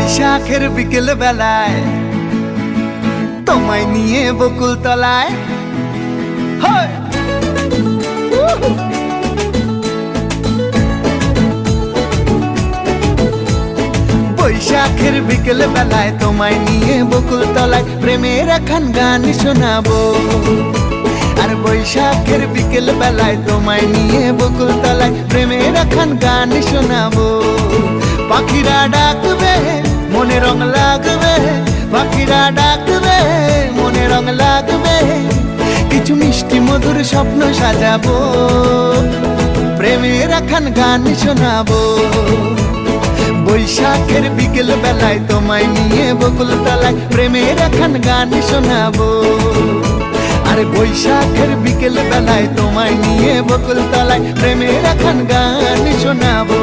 বৈশাখের বিকেল বেলায় তোমায় নিয়ে বকুল তলায় বৈশাখের বিকেল বেলায় তোমায় নিয়ে বকুল তলায় প্রেমের এখন গান শোনাবো। আর বৈশাখের বিকেল বেলায় তোমায় নিয়ে বকুল তলায় প্রেমের এখন গান শোনাবো। পাখিরা ডাকবে মনে রং লাগবে, পাখিরা ডাকবে মনে রং লাগবে, কিছু মিষ্টি মধুর স্বপ্ন সাজাবো, প্রেমের এখন গান শোনাবো। বৈশাখের বিকেল বেলায় তোমায় নিয়ে বকুল তলায় প্রেমের এখন গান শোনাবো। আর বৈশাখের বিকেল বেলায় তোমায় নিয়ে বকুল তলায় প্রেমের এখন গান শোনাবো।